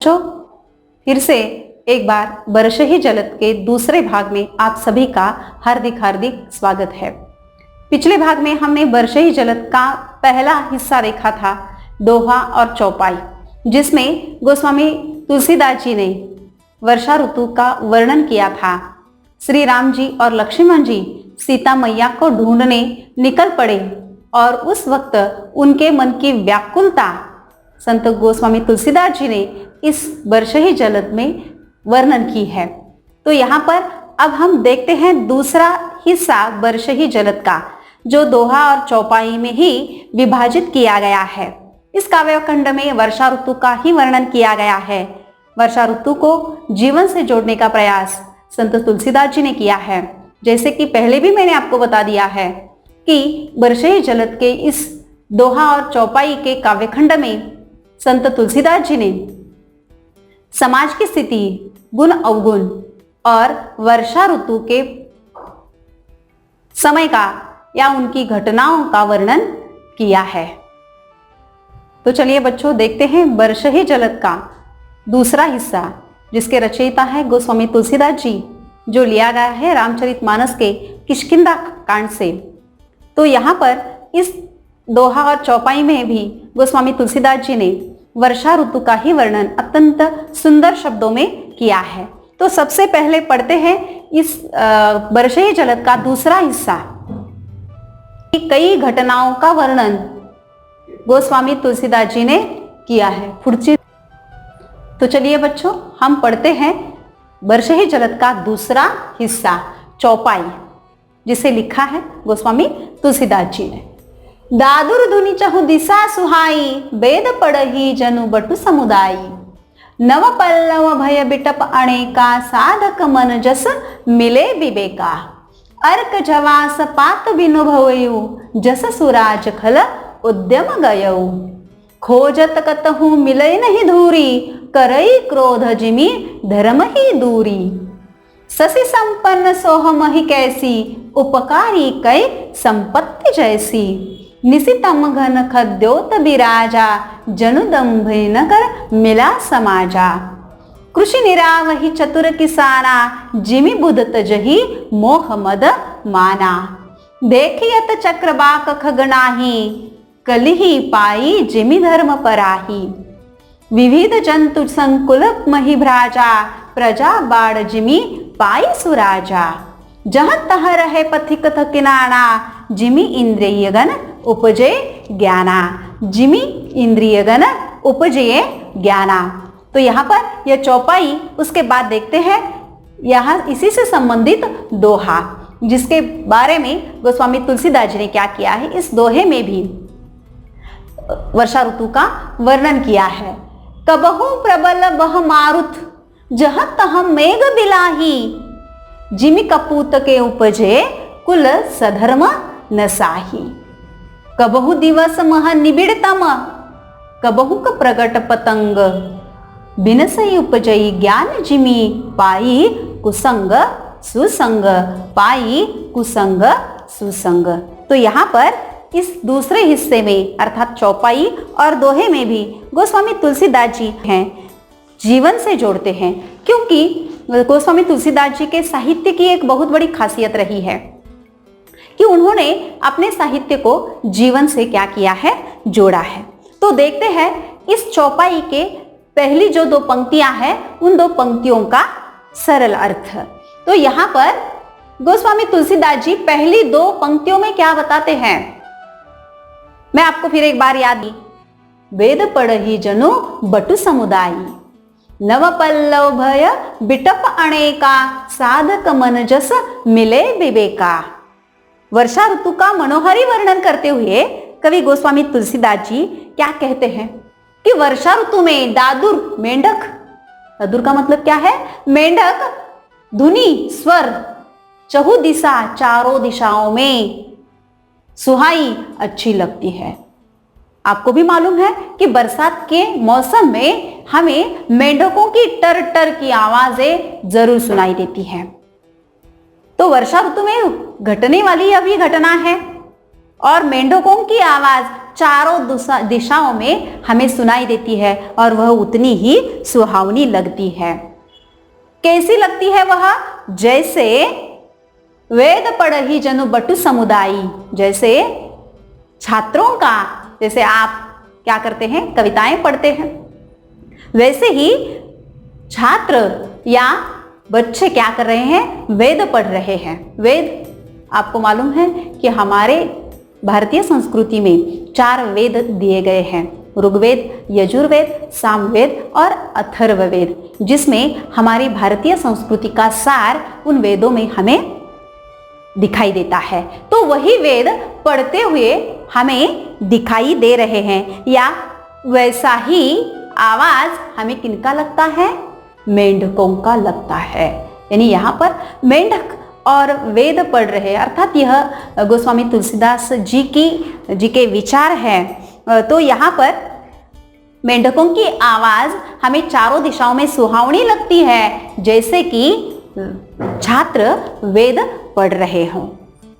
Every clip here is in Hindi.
बच्चों, फिर से एक बार बरसही जलद के दूसरे भाग में आप सभी का हार्दिक हार्दिक स्वागत है। पिछले भाग में हमने बरसही जलद का पहला हिस्सा देखा था, दोहा और चौपाई, जिसमें गोस्वामी तुलसीदास जी ने वर्षा ऋतु का वर्णन किया था। श्री राम जी और लक्ष्मण जी सीता मैया को ढूंढने निकल पड़े और उस वक्त उनके मन की व्याकुलता संत गोस्वामी तुलसीदास जी ने इस बरसही जलद में वर्णन की है। तो यहाँ पर अब हम देखते हैं दूसरा हिस्सा बरसही जलद का, जो दोहा और चौपाई में ही विभाजित किया गया है। इस काव्य खंड में वर्षा ऋतु का ही वर्णन किया गया है। वर्षा ऋतु को जीवन से जोड़ने का प्रयास संत तुलसीदास जी ने किया है। जैसे कि पहले भी मैंने आपको बता दिया है कि बरसही जलद के इस दोहा और चौपाई के काव्यखंड में संत तुलसीदास जी ने समाज की स्थिति, गुण अवगुण और वर्षा ऋतु के समय का या उनकी घटनाओं का वर्णन किया है। तो चलिए बच्चों, देखते हैं बरसही जलद का दूसरा हिस्सा, जिसके रचयिता है गोस्वामी तुलसीदास जी, जो लिया गया है रामचरितमानस के किष्किंधा कांड से। तो यहाँ पर इस दोहा और चौपाई में भी गोस्वामी तुलसीदास जी ने वर्षा ऋतु का ही वर्णन अत्यंत सुंदर शब्दों में किया है। तो सबसे पहले पढ़ते हैं इस बरसही जलद का दूसरा हिस्सा। कई घटनाओं का वर्णन गोस्वामी तुलसीदास जी ने किया है। तो चलिए बच्चों, हम पढ़ते हैं बरसही जलद का दूसरा हिस्सा, चौपाई, जिसे लिखा है गोस्वामी तुलसीदास जी ने। दादुर धुनि चहु दिशा सुहाई, वेद पढ़ही जनु बटु समुदाई। नव पल्लव भय बिटप अणेका, साधक मन जस मिले विवेका। अर्क जवास पात बिनु भवयु, जस सुराज खल उद्यम गयऊ। खोजत कतहु मिले नहीं धूरी, करई क्रोध जिमि धर्म ही दूरी। ससी संपन्न सोहमहि कैसी, उपकारी कै संपत्ति जैसी। निशितम घन खद्योत बिराजा, जनु दंभ नगर मिला समाजा। कृषि निरावहि चतुर किसाना, जिमि बुध तजहि मोह मद माना। देखियत चक्रबाक खगनाही, कलिहि पाई जिमि धर्म पराही। विविध जंतु संकुल महि भ्राजा, प्रजा बाढ़ जिमि पाई सुराजा। जहाँ तह रहे पथिक किनारा, जिमि इंद्रियगण उपजे ज्ञाना। जिमि इंद्रियगण उपजे ज्ञाना। तो यहाँ पर यह चौपाई, उसके बाद देखते हैं यहाँ इसी से संबंधित दोहा, जिसके बारे में गोस्वामी तुलसीदास जी ने क्या किया है। इस दोहे में भी वर्षा ऋतु का वर्णन किया है। कबहु प्रबल बह मारुत, जहाँ तह मेघ बिलाही। जिमि कपूत के उपजे, कुल सधर्म नसाही। कबहु दिवस मह निबिड़तम, कबहु क प्रगट पतंग। बिनसई उपजई ज्ञान जिमि, पाई कुसंग सुसंग। पाई कुसंग सुसंग। तो यहाँ पर इस दूसरे हिस्से में अर्थात चौपाई और दोहे में भी गोस्वामी तुलसीदास जी हैं, जीवन से जोड़ते हैं। क्योंकि गोस्वामी तुलसीदास जी के साहित्य की एक बहुत बड़ी खासियत रही है कि उन्होंने अपने साहित्य को जीवन से क्या किया है, जोड़ा है। तो देखते हैं इस चौपाई के पहली जो दो पंक्तियां हैं, उन दो पंक्तियों का सरल अर्थ। तो यहाँ पर गोस्वामी तुलसीदास जी पहली दो पंक्तियों में क्या बताते हैं, मैं आपको फिर एक बार याद दी। वेद पढ़ही जनु बटु समुदाई, नव पल्लव भय बिटप अणेका, साधक मन जस मिले विवेका। वर्षा ऋतु का मनोहरी वर्णन करते हुए कवि गोस्वामी तुलसीदास जी क्या कहते हैं कि वर्षा ऋतु में दादुर, मेंढक, दादुर का मतलब क्या है, मेंढक, धुनी स्वर, चहु दिशा, चारों दिशाओं में, सुहाई अच्छी लगती है। आपको भी मालूम है कि बरसात के मौसम में हमें मेंढकों की टर टर की आवाजें जरूर सुनाई देती हैं। तो वर्षा ऋतु में घटने वाली यह भी घटना है और मेंढकों की आवाज चारों दिशाओं में हमें सुनाई देती है और वह उतनी ही सुहावनी लगती है। कैसी लगती है वह? जैसे वेद पढ़ही जनु बटु समुदायी, जैसे छात्रों का, जैसे आप क्या करते हैं, कविताएं पढ़ते हैं, वैसे ही छात्र या बच्चे क्या कर रहे हैं, वेद पढ़ रहे हैं। वेद आपको मालूम है कि हमारे भारतीय संस्कृति में 4 वेद दिए गए हैं, ऋग्वेद, यजुर्वेद, सामवेद और अथर्ववेद, जिसमें हमारी भारतीय संस्कृति का सार उन वेदों में हमें दिखाई देता है। तो वही वेद पढ़ते हुए हमें दिखाई दे रहे हैं, या वैसा ही आवाज हमें किनका लगता है, मेंढकों का लगता है। यानी यहाँ पर मेंढक और वेद पढ़ रहे, अर्थात यह गोस्वामी तुलसीदास जी के विचार हैं। तो यहाँ पर मेंढकों की आवाज हमें चारों दिशाओं में सुहावनी लगती है, जैसे कि छात्र वेद पढ़ रहे हों।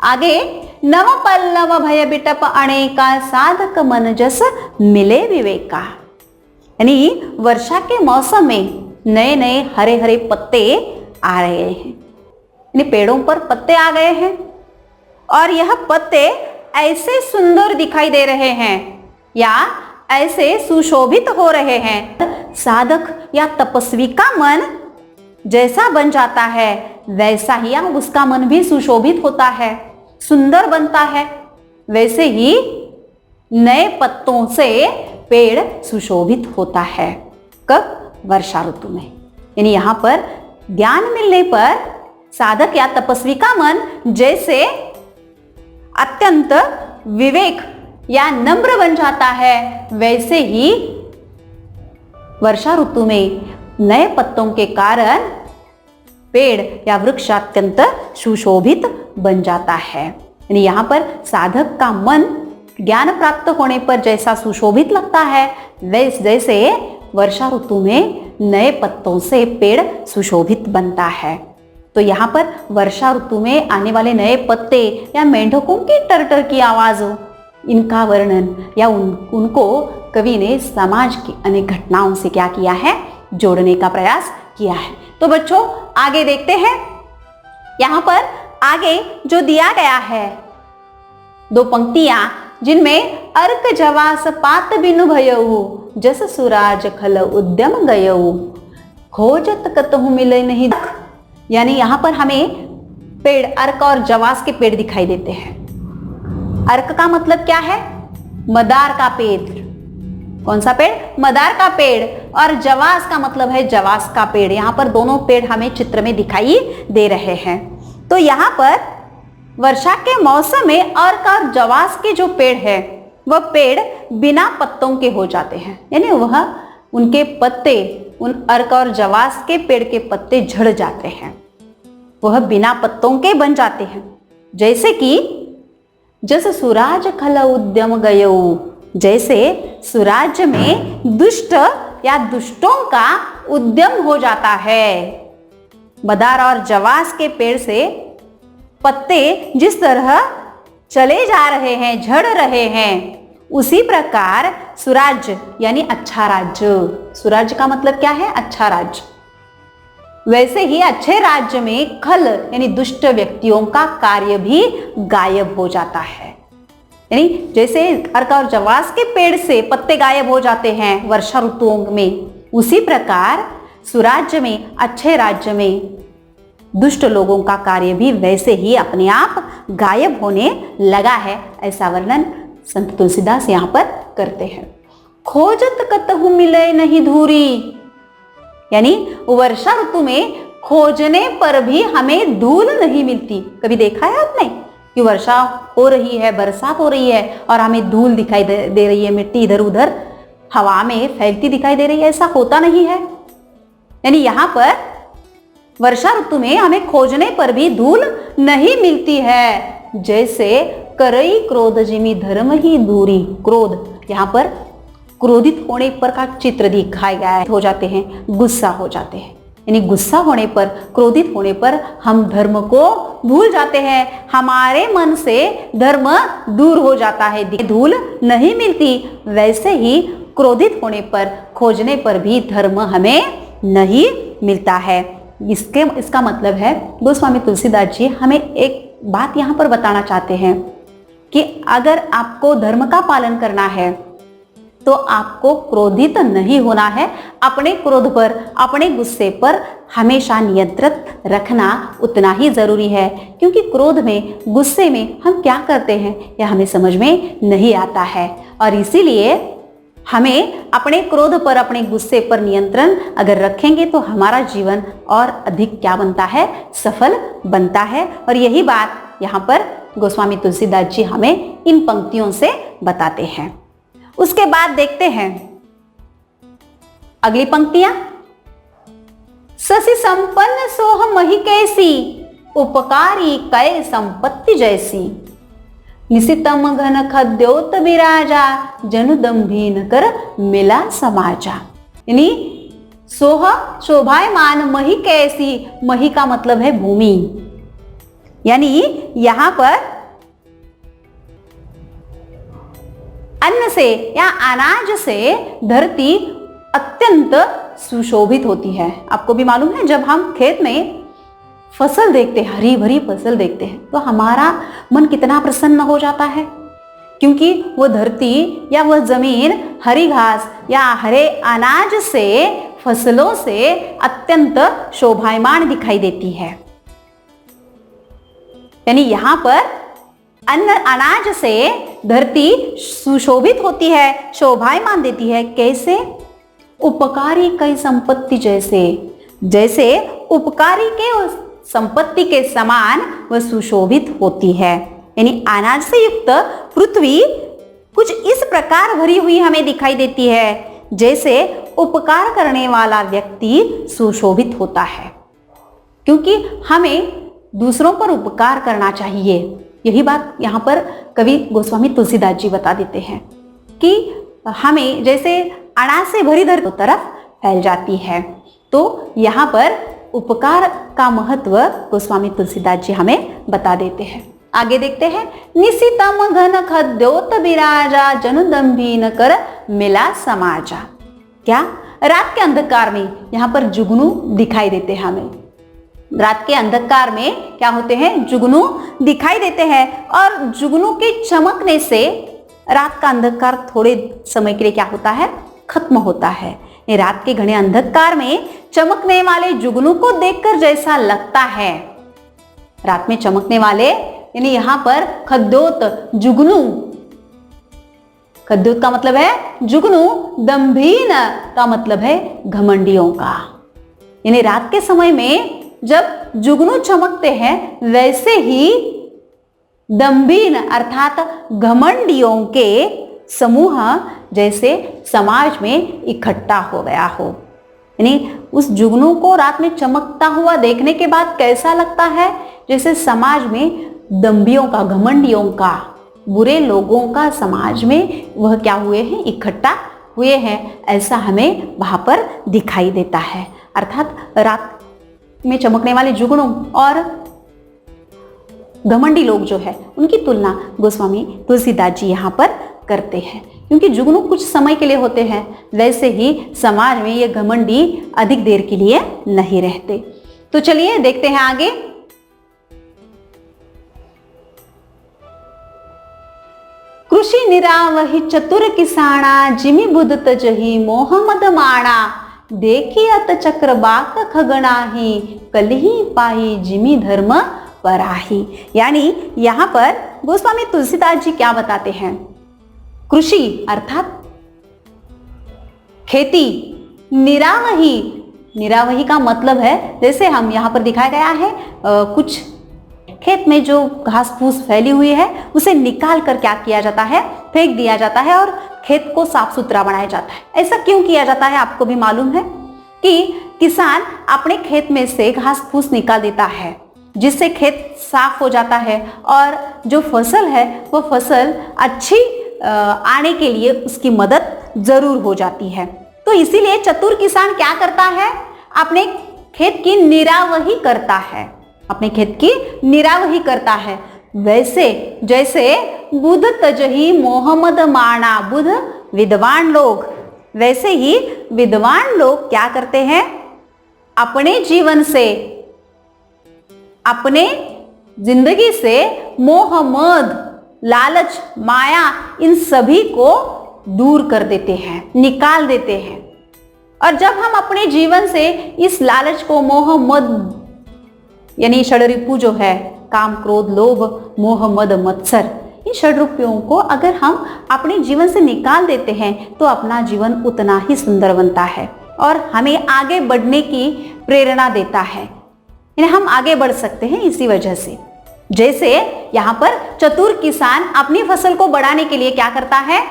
आगे, नव पल्लव भय बिटप अनेका साधक मन जस मिले विवेका। यानी वर्षा के मौसम में नए नए हरे हरे पत्ते आ रहे हैं, यानी पेड़ों पर पत्ते आ गए हैं और यह पत्ते ऐसे सुंदर दिखाई दे रहे हैं या ऐसे सुशोभित हो रहे हैं, साधक या तपस्वी का मन जैसा बन जाता है वैसा ही उसका मन भी सुशोभित होता है, सुंदर बनता है। वैसे ही नए पत्तों से पेड़ सुशोभित होता है। कब? वर्षा ऋतु में। यानी यहाँ पर ज्ञान मिलने पर साधक या तपस्वी का मन जैसे अत्यंत विवेक या नम्र बन जाता है, वैसे ही वर्षा ऋतु में नए पत्तों के कारण पेड़ या वृक्ष अत्यंत सुशोभित बन जाता है। यानी यहाँ पर साधक का मन ज्ञान प्राप्त होने पर जैसा सुशोभित लगता है, वैसे वर्षा ऋतु में नए पत्तों से पेड़ सुशोभित बनता है। तो यहाँ पर वर्षा ऋतु में आने वाले नए पत्ते या मेंढकों की टरटर की आवाज, इनका वर्णन या उनको कवि ने समाज की अनेक घटनाओं से क्या किया है, जोड़ने का प्रयास किया है। तो बच्चों आगे देखते हैं। यहाँ पर आगे जो दिया गया है 2 पंक्तियां, जिनमें अर्क जवास पात बिनु भयऊ जस सुराज खल उद्यम गयऊ खोजत कतहु मिले नहीं। यानी यहाँ पर हमें पेड़ अर्क और जवास के पेड़ दिखाई देते हैं। अर्क का मतलब क्या है? मदार का पेड़। कौन सा पेड़? मदार का पेड़। और जवास का मतलब है जवास का पेड़। यहाँ पर दोनों पेड़ हमें चित्र में दिखाई दे रहे हैं। तो यहाँ पर वर्षा के मौसम में अर्क और जवास के जो पेड़ है वह पेड़ बिना पत्तों के हो जाते हैं, यानी वह उनके पत्ते, उन अर्क और जवास के पेड़ के पत्ते झड़ जाते हैं, वह बिना पत्तों के बन जाते हैं। जैसे कि जस सुराज खल उद्यम गयऊ, जैसे सुराज में दुष्ट या दुष्टों का उद्यम हो जाता है। मदार और जवास के पेड़ से पत्ते जिस तरह चले जा रहे हैं, झड़ रहे हैं, उसी प्रकार सुराज यानी अच्छा राज्य, सुराज का मतलब क्या है? अच्छा राज्य। वैसे ही अच्छे राज्य में खल यानी दुष्ट व्यक्तियों का कार्य भी गायब हो जाता है। यानी जैसे अर्क और जवास के पेड़ से पत्ते गायब हो जाते हैं वर्षा ऋतुओं में, उसी प्रकार सुराज्य में, अच्छे राज्य में दुष्ट लोगों का कार्य भी वैसे ही अपने आप गायब होने लगा है। ऐसा वर्णन संत तुलसीदास यहाँ पर करते हैं। खोजत कतहु मिले नहीं धूरी, यानी वर्षा ऋतु में खोजने पर भी हमें धूल नहीं मिलती। कभी देखा है आपने कि वर्षा हो रही है, बरसात हो रही है और हमें धूल दिखाई दे रही है, मिट्टी इधर उधर हवा में फैलती दिखाई दे रही है? ऐसा होता नहीं है। यानी यहाँ पर वर्षा ऋतु में हमें खोजने पर भी धूल नहीं मिलती है। जैसे करई क्रोध जिमी धर्म ही दूरी, क्रोध यहाँ पर क्रोधित होने पर का चित्र दिखाया गया है, हो जाते हैं, गुस्सा हो जाते हैं। यानी गुस्सा होने पर, क्रोधित होने पर हम धर्म को भूल जाते हैं, हमारे मन से धर्म दूर हो जाता है, धूल नहीं मिलती। वैसे ही क्रोधित होने पर, खोजने पर भी धर्म हमें नहीं मिलता है। इसका मतलब है गोस्वामी तुलसीदास जी हमें एक बात यहाँ पर बताना चाहते हैं कि अगर आपको धर्म का पालन करना है तो आपको क्रोधित नहीं होना है। अपने क्रोध पर, अपने गुस्से पर हमेशा नियंत्रित रखना उतना ही जरूरी है, क्योंकि क्रोध में, गुस्से में हम क्या करते हैं यह हमें समझ में नहीं आता है। और इसीलिए हमें अपने क्रोध पर, अपने गुस्से पर नियंत्रण अगर रखेंगे तो हमारा जीवन और अधिक क्या बनता है, सफल बनता है। और यही बात यहाँ पर गोस्वामी तुलसीदास जी हमें इन पंक्तियों से बताते हैं। उसके बाद देखते हैं अगली पंक्तियां। शशि संपन्न सोह मही कैसी, उपकारी कै संपत्ति जैसी। निशितम घन खद्योत विराजा, जनु दंभीन कर मिला समाजा। यानी सोह शोभायमान मही कैसी, मही का मतलब है भूमि, यानी यहां पर अन्न से या अनाज से धरती अत्यंत सुशोभित होती है। आपको भी मालूम है, जब हम खेत में फसल देखते हैं, हरी भरी फसल देखते हैं, तो हमारा मन कितना प्रसन्न हो जाता है, क्योंकि वो धरती या वह जमीन हरी घास या हरे अनाज से, फसलों से अत्यंत शोभायमान दिखाई देती है। यानी यहां पर अन्न, अनाज से धरती सुशोभित होती है, शोभायमान देती है। कैसे? उपकारी कई संपत्ति जैसे, जैसे उपकारी के संपत्ति के समान वह सुशोभित होती है। यानी अनाज से युक्त पृथ्वी कुछ इस प्रकार भरी हुई हमें दिखाई देती है जैसे उपकार करने वाला व्यक्ति सुशोभित होता है, क्योंकि हमें दूसरों पर उपकार करना चाहिए। यही बात यहाँ पर कवि गोस्वामी तुलसीदास जी बता देते हैं कि हमें जैसे अनाज से भरी धरती तरफ फैल जाती है, तो यहाँ पर उपकार का महत्व गोस्वामी तुलसीदास जी हमें बता देते हैं। आगे देखते हैं। निशितम घन खद्योत विराजा, जनु दंभीन कर मिला समाजा। क्या? रात के अंधकार में यहाँ पर जुगनू दिखाई देते हैं हमें। रात के अंधकार में क्या होते हैं? जुगनू दिखाई देते हैं, और जुगनू के चमकने से रात का अंधकार थोड़े समय के लिए क्या होता है? खत्म होता है। ये रात के घने अंधकार में चमकने वाले जुगनू को देखकर जैसा लगता है, रात में चमकने वाले यानी यहाँ पर खद्योत, जुगनू, खद्योत का मतलब है जुगनू, दंभीन का मतलब है घमंडियों का। यानी रात के समय में जब जुगनू चमकते हैं, वैसे ही दंभीन अर्थात घमंडियों के समूह जैसे समाज में इकट्ठा हो गया हो। यानी उस जुगनू को रात में चमकता हुआ देखने के बाद कैसा लगता है? जैसे समाज में दंभियों का, घमंडियों का, बुरे लोगों का समाज में वह क्या हुए हैं? इकट्ठा हुए हैं। ऐसा हमें वहां पर दिखाई देता है। अर्थात रात में चमकने वाले जुगनू और घमंडी लोग जो है, उनकी तुलना गोस्वामी तुलसीदास जी यहाँ पर करते हैं, क्योंकि जुगनू कुछ समय के लिए होते हैं, वैसे ही समाज में ये घमंडी अधिक देर के लिए नहीं रहते। तो चलिए देखते हैं आगे। कृषि निरावहि चतुर किसाना, जिमि बुध तजहि मोह मद माणा। देखियत चक्रबाक खगनाही, कलही पाही जिमि धर्म पराही। यानी यहाँ पर गोस्वामी तुलसीदास जी क्या बताते हैं? कृषि अर्थात खेती, निरावही, निरावही का मतलब है जैसे हम यहाँ पर दिखाया गया है कुछ खेत में जो घास फूस फैली हुई है उसे निकाल कर क्या किया जाता है? फेंक दिया जाता है और खेत को साफ सुथरा बनाया जाता है। ऐसा क्यों किया जाता है? आपको भी मालूम है कि किसान अपने खेत में से घास फूस निकाल देता है, जिससे खेत साफ हो जाता है और जो फसल है वो फसल अच्छी आने के लिए उसकी मदद जरूर हो जाती है। तो इसीलिए चतुर किसान क्या करता है? अपने खेत की निरावही करता है, अपने खेत की निरावही करता है, वैसे जैसे बुध तजही मोहम्मद माना, बुध विद्वान लोग, वैसे ही विद्वान लोग क्या करते हैं, अपने जीवन से, अपने जिंदगी से मोह, मद, लालच, माया, इन सभी को दूर कर देते हैं, निकाल देते हैं। और जब हम अपने जीवन से इस लालच को, मोह, मद यानी षड्रिपु जो है, काम, क्रोध, लोभ, मोह, मद, मत्सर, इन षड्रिपुओं को अगर हम अपने जीवन से निकाल देते हैं तो अपना जीवन उतना ही सुंदर बनता है और हमें आगे बढ़ने की प्रेरणा देता है। यानी हम आगे बढ़ सकते हैं इसी वजह से। जैसे यहाँ पर चतुर किसान अपनी फसल को बढ़ाने के लिए क्या करता है,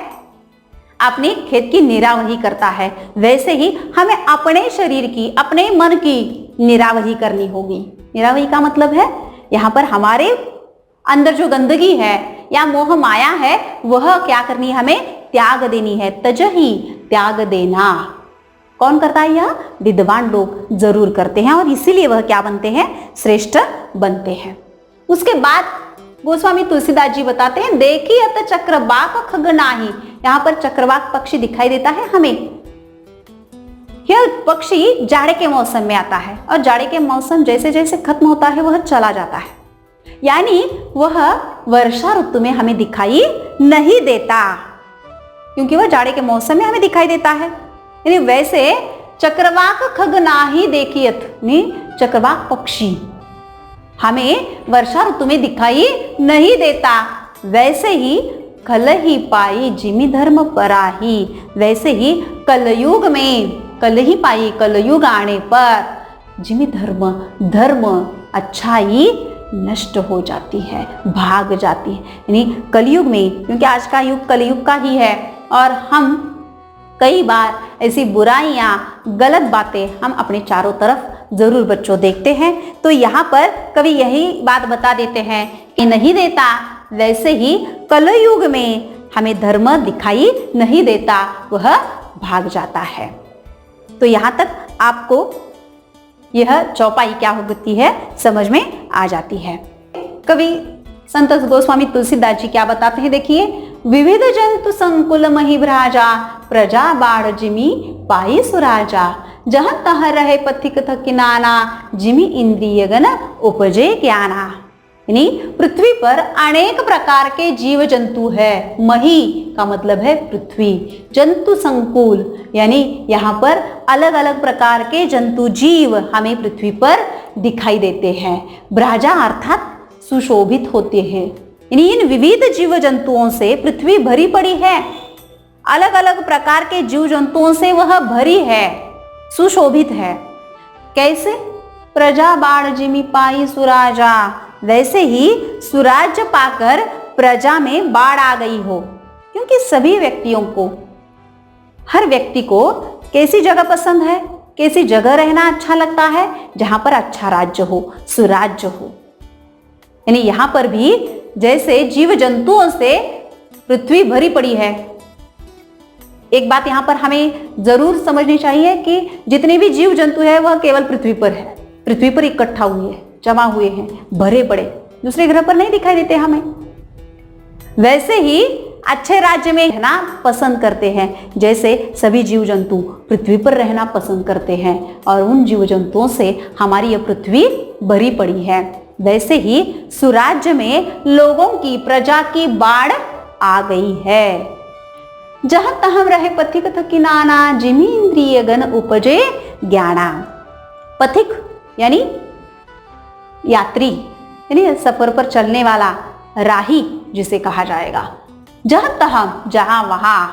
अपने खेत की निरावही करता है, वैसे ही हमें अपने शरीर की, अपने मन की निरावही करनी होगी। निरावही का मतलब है यहाँ पर हमारे अंदर जो गंदगी है या मोह माया है वह क्या करनी है, हमें त्याग देनी है। तजही, त्याग देना। कौन करता है यह? विद्वान लोग जरूर करते हैं और इसीलिए वह क्या बनते हैं, श्रेष्ठ बनते हैं। उसके बाद गोस्वामी तुलसीदास जी बताते हैं, देखिए अत चक्रवाक खगनाही। यहाँ पर चक्रवाक पक्षी दिखाई देता है हमें। यह पक्षी जाड़े के मौसम में आता है और जाड़े के मौसम जैसे जैसे खत्म होता है वह चला जाता है, यानी वह वर्षा ऋतु में हमें दिखाई नहीं देता, क्योंकि वह जाड़े के मौसम में हमें दिखाई देता है। यानी वैसे चक्रवाक खगनाही देखियत, चक्रवाक पक्षी हमें वर्षा ऋतु में दिखाई नहीं देता, वैसे ही कलही पाई जिमि धर्म पराही। वैसे ही कलयुग में, कलही पाई, कलयुग आने पर जिमि धर्म, धर्म, अच्छाई नष्ट हो जाती है, भाग जाती है। यानी कलयुग में, क्योंकि आज का युग कलयुग का ही है और हम कई बार ऐसी बुराइयां, गलत बातें हम अपने चारों तरफ जरूर बच्चों देखते हैं। तो यहाँ पर कवि यही बात बता देते हैं कि नहीं देता, वैसे ही कलयुग में हमें धर्म दिखाई नहीं देता, वह भाग जाता है। तो यहाँ तक आपको यह चौपाई क्या होती है समझ में आ जाती है। कवि संत गोस्वामी तुलसीदास जी क्या बताते हैं, देखिए, विविध जंतु संकुल मही भ्राजा, प्रजा बाढ़ जिमि पाई सुराजा, जहाँ तहाँ रहे पथिक थकिनाना, जिमि इंद्रिय गण उपजे ज्ञाना। यानी पृथ्वी पर अनेक प्रकार के जीव जंतु है। मही का मतलब है पृथ्वी, जंतु संकुल यानी यहाँ पर अलग अलग प्रकार के जंतु जीव हमें पृथ्वी पर दिखाई देते हैं। भ्राजा अर्थात सुशोभित होते हैं। यानी इन विविध जीव जंतुओं से पृथ्वी भरी पड़ी है, अलग अलग प्रकार के जीव जंतुओं से वह भरी है, सुशोभित है। कैसे? प्रजा बाढ़ जिमि पाई सुराजा, वैसे ही सुराज्य पाकर प्रजा में बाढ़ आ गई हो। क्योंकि सभी व्यक्तियों को, हर व्यक्ति को कैसी जगह पसंद है, कैसी जगह रहना अच्छा लगता है, जहां पर अच्छा राज्य हो, सुराज्य हो। यानी यहां पर भी जैसे जीव जंतुओं से पृथ्वी भरी पड़ी है। एक बात यहां पर हमें जरूर समझनी चाहिए कि जितने भी जीव जंतु है वह केवल पृथ्वी पर है, पृथ्वी पर इकट्ठा हुए हैं, जमा हुए हैं, भरे पड़े, दूसरे ग्रह पर नहीं दिखाई देते हमें। वैसे ही अच्छे राज्य में रहना पसंद करते हैं, जैसे सभी जीव जंतु पृथ्वी पर रहना पसंद करते हैं और उन जीव जंतुओं से हमारी यह पृथ्वी भरी पड़ी है। वैसे ही सुराज्य में लोगों की, प्रजा की बाढ़ आ गई है। जहां तहां रहे पथिक थकिनाना, जिमि इंद्रिय गण उपजे ज्ञाना। पथिक यानी यात्री, यानी सफर पर चलने वाला, राही जिसे कहा जाएगा। जहां तहां, जहां वहां,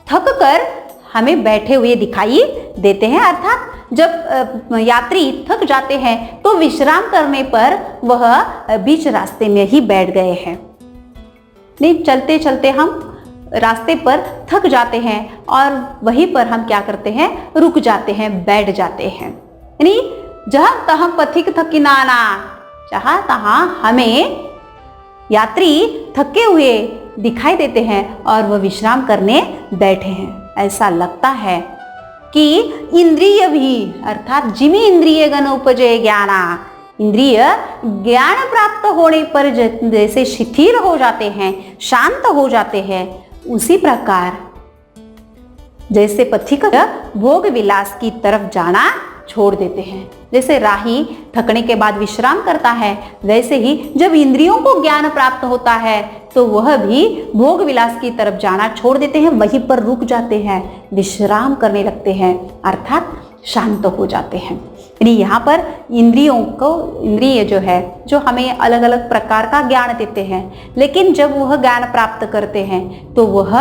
थक कर हमें बैठे हुए दिखाई देते हैं। अर्थात जब यात्री थक जाते हैं तो विश्राम करने पर वह बीच रास्ते में ही बैठ गए हैं। नहीं, चलते चलते हम रास्ते पर थक जाते हैं और वहीं पर हम क्या करते हैं, रुक जाते हैं, बैठ जाते हैं। यानी जहां तहां पथिक थकिनाना, जहां तहां हमें यात्री थके हुए दिखाई देते हैं और वह विश्राम करने बैठे हैं। ऐसा लगता है कि इंद्रिय भी अर्थात जिमी इंद्रिय गण उपजे ज्ञाना, इंद्रिय ज्ञान प्राप्त होने पर जैसे शिथिल हो जाते हैं, शांत हो जाते हैं, उसी प्रकार जैसे पथिक भोग विलास की तरफ जाना छोड़ देते हैं। जैसे राही थकने के बाद विश्राम करता है, वैसे ही जब इंद्रियों को ज्ञान प्राप्त होता है तो वह भी भोग विलास की तरफ जाना छोड़ देते हैं, वहीं पर रुक जाते हैं, विश्राम करने लगते हैं, अर्थात शांत हो जाते हैं। यानी यहाँ पर इंद्रियों को, इंद्रिय जो है जो हमें अलग अलग प्रकार का ज्ञान देते हैं, लेकिन जब वह ज्ञान प्राप्त करते हैं तो वह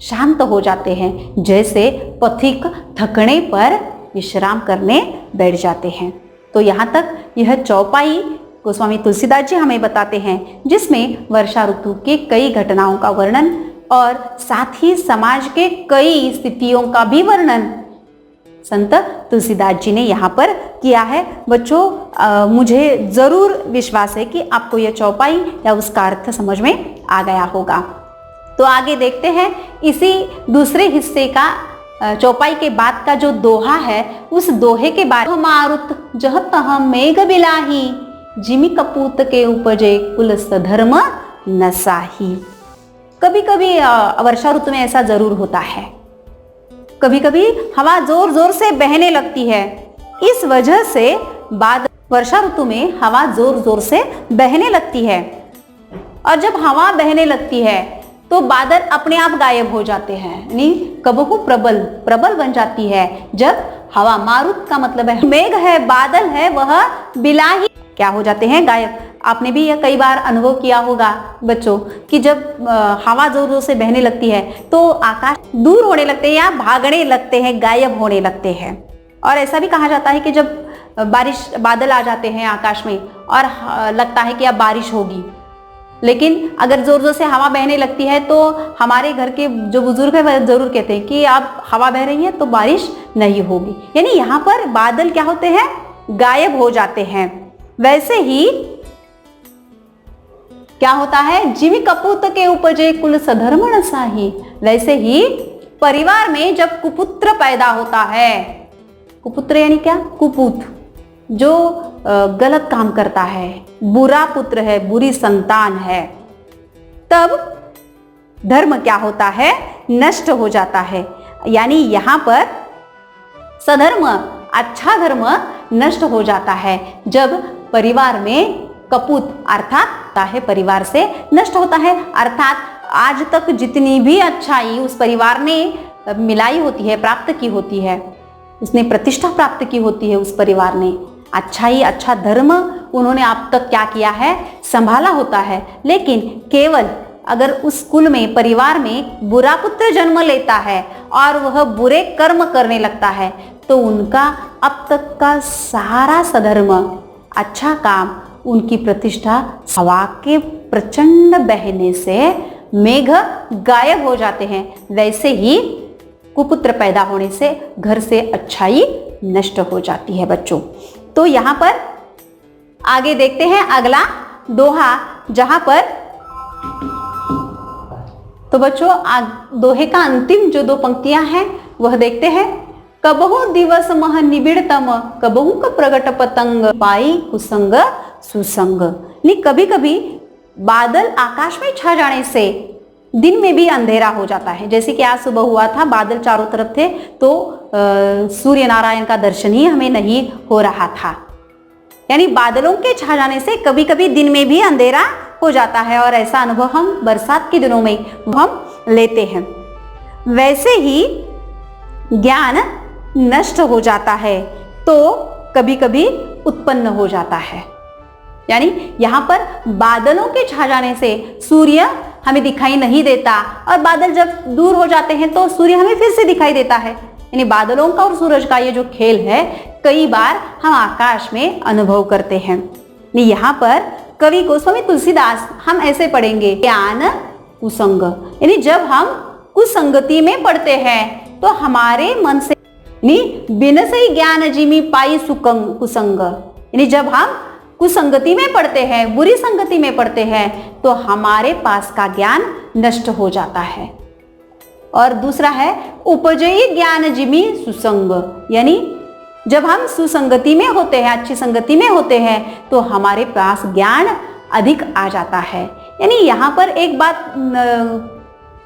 शांत हो जाते हैं, जैसे पथिक थकने पर विश्राम करने बैठ जाते हैं। तो यहाँ तक यह चौपाई गोस्वामी तुलसीदास जी हमें बताते हैं, जिसमें वर्षा ऋतु के कई घटनाओं का वर्णन और साथ ही समाज के कई स्थितियों का भी वर्णन संत तुलसीदास जी ने यहाँ पर किया है। बच्चों मुझे ज़रूर विश्वास है कि आपको यह चौपाई या उसका अर्थ समझ में आ गया होगा। तो आगे देखते हैं इसी दूसरे हिस्से का चौपाई के बाद का जो दोहा है, उस दोहे के बाद मारुत जह तह मेघ बिलाही, जिमी कपूत के उपजे कुल सधर्म नसाही। कभी कभी वर्षा ऋतु में ऐसा जरूर होता है, कभी कभी हवा जोर जोर से बहने लगती है। इस वजह से बाद वर्षा ऋतु में हवा जोर जोर से बहने लगती है, और जब हवा बहने लगती है तो बादल अपने आप गायब हो जाते हैं, यानी कबहू प्रबल प्रबल बन जाती है जब हवा, मारुत का मतलब है मेघ है, बादल है, वह बिलाही क्या हो जाते हैं, गायब। आपने भी यह कई बार अनुभव किया होगा बच्चों कि जब हवा जोर जोर से बहने लगती है तो आकाश दूर होने लगते हैं या भागने लगते हैं, गायब होने लगते हैं। और ऐसा भी कहा जाता है कि जब बादल आ जाते हैं आकाश में और लगता है कि अब बारिश होगी, लेकिन अगर जोर जोर से हवा बहने लगती है तो हमारे घर के जो बुजुर्ग है वह जरूर कहते हैं कि अब हवा बह रही है तो बारिश नहीं होगी। यानी यहाँ पर बादल क्या होते हैं, गायब हो जाते हैं। वैसे ही क्या होता है, जिमी कपूत के उपजे कुल सधर्म नसाही, वैसे ही परिवार में जब कुपुत्र पैदा होता है, कुपुत्र यानी क्या, कुपूत, जो गलत काम करता है, बुरा पुत्र है, बुरी संतान है, तब धर्म क्या होता है, नष्ट हो जाता है। यानी यहाँ पर सधर्म, अच्छा धर्म नष्ट हो जाता है जब परिवार में कपूत अर्थात है परिवार से नष्ट होता है। अर्थात आज तक जितनी भी अच्छाई उस परिवार ने मिलाई होती है, प्राप्त की होती है, उसने प्रतिष्ठा प्राप्त की होती है, उस परिवार ने अच्छाई, अच्छा धर्म उन्होंने अब तक क्या किया है, संभाला होता है। लेकिन केवल अगर उस कुल में, परिवार में बुरा पुत्र जन्म लेता है और वह बुरे कर्म करने लगता है तो उनका अब तक का सारा सधर्म, अच्छा काम, उनकी प्रतिष्ठा हवा के प्रचंड बहने से मेघ गायब हो जाते हैं। वैसे ही कुपुत्र पैदा होने से घर से अच्छाई नष्ट हो जाती है बच्चों। तो यहाँ पर आगे देखते हैं अगला दोहा, जहां पर तो बच्चों दोहे का अंतिम जो दो पंक्तियां हैं वह देखते हैं। कबहु दिवस मह निबिड़तम, कबहु का प्रगट पतंग, पाई कुसंग सुसंग। नहीं, कभी कभी बादल आकाश में छा जाने से दिन में भी अंधेरा हो जाता है। जैसे कि आज सुबह हुआ था, बादल चारों तरफ थे तो सूर्य नारायण का दर्शन ही हमें नहीं हो रहा था। यानी बादलों के छा जाने से कभी कभी दिन में भी अंधेरा हो जाता है, और ऐसा अनुभव हम बरसात के दिनों में हम लेते हैं। वैसे ही ज्ञान नष्ट हो जाता है तो कभी कभी उत्पन्न हो जाता है। यानी यहाँ पर बादलों के छा जाने से सूर्य हमें दिखाई नहीं देता, और बादल जब दूर हो जाते हैं तो सूर्य हमें फिर से दिखाई देता है। यानी बादलों का और सूरज का ये जो खेल है, कई बार हम आकाश में अनुभव करते हैं। यहाँ पर कवि गोस्वामी तुलसीदास हम ऐसे पढ़ेंगे, ज्ञान कुसंग, यानी जब हम कुसंगति में पढ़ते हैं तो हमारे मन से बिन सही ज्ञान जिमी पाई सुकंग कुसंग, यानी जब हम कुसंगति में पढ़ते हैं, बुरी संगति में पढ़ते हैं तो हमारे पास का ज्ञान नष्ट हो जाता है। और दूसरा है उपजयी ज्ञान जिमी सुसंग, यानी जब हम सुसंगति में होते हैं, अच्छी संगति में होते हैं तो हमारे पास ज्ञान अधिक आ जाता है। यानी यहाँ पर एक बात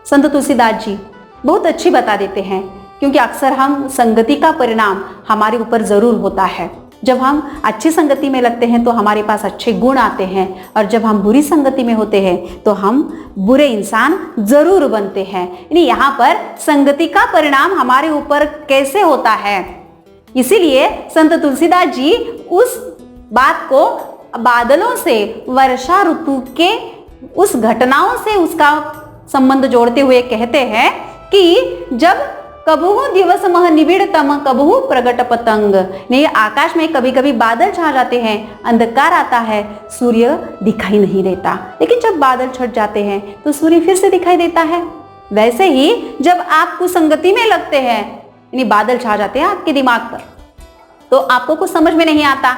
संत तुलसीदास जी बहुत अच्छी बता देते हैं, क्योंकि अक्सर हम संगति का परिणाम हमारे ऊपर जरूर होता है। जब हम अच्छी संगति में लगते हैं तो हमारे पास अच्छे गुण आते हैं, और जब हम बुरी संगति में होते हैं तो हम बुरे इंसान जरूर बनते हैं। यानी यहाँ पर संगति का परिणाम हमारे ऊपर कैसे होता है, इसीलिए संत तुलसीदास जी उस बात को बादलों से, वर्षा ऋतु के उस घटनाओं से उसका संबंध जोड़ते हुए कहते हैं कि जब कबहू दिवस मह निबिड़ तम कबहू प्रगट पतंग, नहीं आकाश में कभी कभी बादल छा जाते हैं, अंधकार आता है, सूर्य दिखाई नहीं देता, लेकिन जब बादल छट जाते हैं तो सूर्य फिर से दिखाई देता है। वैसे ही जब आप कुसंगति में लगते हैं, यानी बादल छा जाते हैं आपके दिमाग पर, तो आपको कुछ समझ में नहीं आता,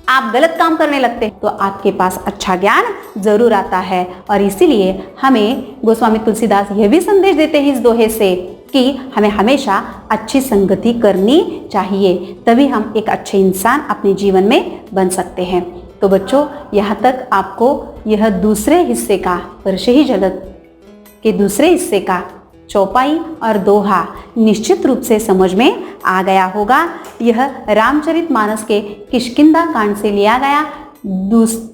आप गलत काम करने लगते हैं, तो आपके पास अच्छा ज्ञान जरूर आता है। और इसीलिए हमें गोस्वामी तुलसीदास यह भी संदेश देते हैं इस दोहे से कि हमें हमेशा अच्छी संगति करनी चाहिए, तभी हम एक अच्छे इंसान अपने जीवन में बन सकते हैं। तो बच्चों, यहाँ तक आपको यह दूसरे हिस्से का, वर्षहि जलद के दूसरे हिस्से का चौपाई और दोहा निश्चित रूप से समझ में आ गया होगा। यह रामचरितमानस के किष्किंधा कांड से लिया गया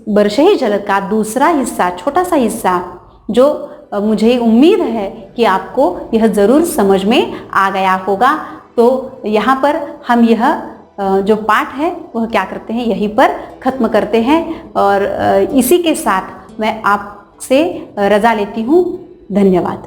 वर्षहि जलद का दूसरा हिस्सा, छोटा सा हिस्सा, जो मुझे उम्मीद है कि आपको यह ज़रूर समझ में आ गया होगा। तो यहाँ पर हम यह जो पाठ है वह क्या करते हैं, यहीं पर ख़त्म करते हैं, और इसी के साथ मैं आपसे रजा लेती हूँ। धन्यवाद।